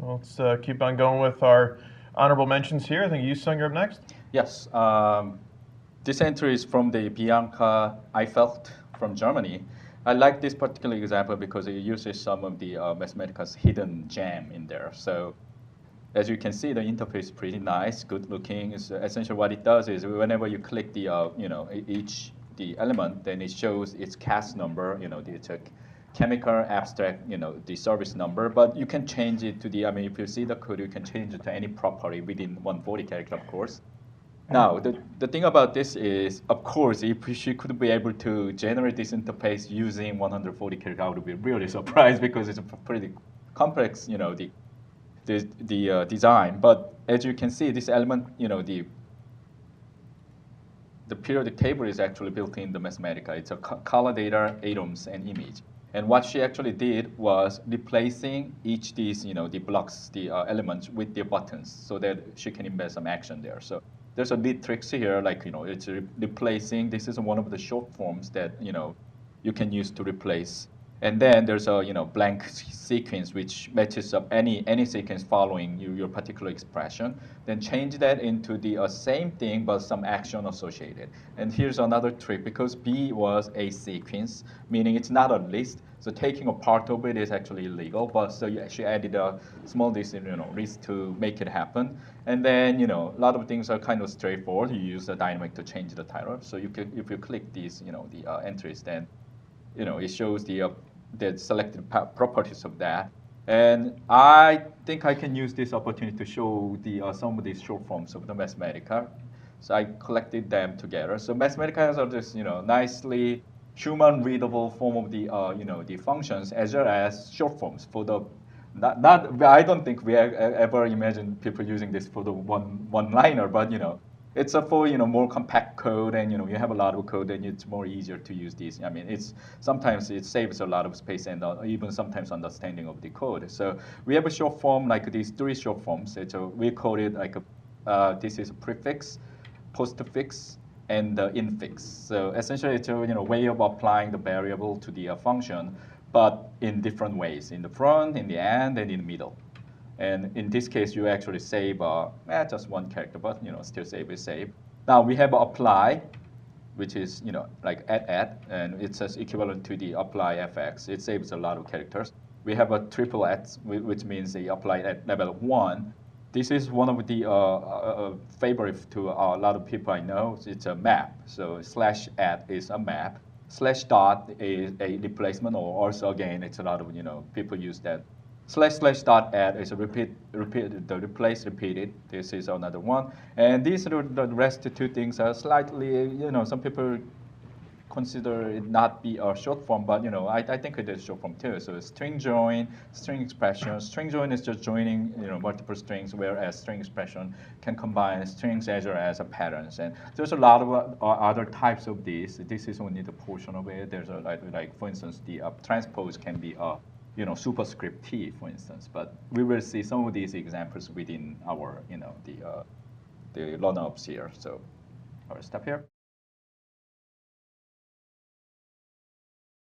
Well, let's keep on going with our honorable mentions here. I think you, Sung, you're up next. Yes. This entry is from the Bianca Eifert from Germany. I like this particular example because it uses some of the Mathematica's hidden gem in there. So as you can see, the interface is pretty nice, good looking. It's essentially what it does is whenever you click the, the element, then it shows its CAS number, it's a chemical abstract, the service number, but you can change it to the, if you see the code, you can change it to any property within 140 character, of course. Now, the thing about this is, of course, if she could be able to generate this interface using 140 character, I would be really surprised because it's a pretty complex, the design. But as you can see, this element, the periodic table is actually built in the Mathematica. It's a color data, atoms, and image. And what she actually did was replacing each these, the blocks, the elements with their buttons, so that she can embed some action there. So there's a neat tricks here, like it's replacing. This is one of the short forms that you can use to replace. And then there's a blank sequence which matches up any sequence following your particular expression. Then change that into the same thing but some action associated. And here's another trick, because B was a sequence, meaning it's not a list. So taking a part of it is actually illegal. But so you actually added a small list, list to make it happen. And then a lot of things are kind of straightforward. You use the dynamic to change the title. So you can, if you click these the entries, then it shows the selected properties of that. And I think I can use this opportunity to show the some of these short forms of the Mathematica. So I collected them together. So Mathematica has this nicely human readable form of the the functions, as well as short forms for the not I don't think we ever imagined people using this for the one liner, but it's a for more compact code, and you have a lot of code, and it's more easier to use these. I mean, it's sometimes it saves a lot of space and even sometimes understanding of the code. So we have a short form like these three short forms. We call it like this is a prefix, postfix, and the infix. So essentially, it's a way of applying the variable to the function, but in different ways: in the front, in the end, and in the middle. And in this case, you actually save just one character, but still save. Now we have apply, which is like add, and it's equivalent to the apply fx. It saves a lot of characters. We have a triple at, which means the apply at level 1. This is one of the favorite to a lot of people I know. It's a map. So slash add is a map. Slash dot is a replacement, or also again, it's a lot of people use that. Slash dot add is a repeat the replace repeated. This is another one. And these are the rest two things are slightly, some people consider it not be a short form, but I think it is short form too. So string join, string expression. String join is just joining multiple strings, whereas string expression can combine strings as well as patterns. And there's a lot of other types of these. This is only the portion of it. There's like for instance, the transpose can be a superscript T, for instance. But we will see some of these examples within our, the run-ups here. So I'll stop here.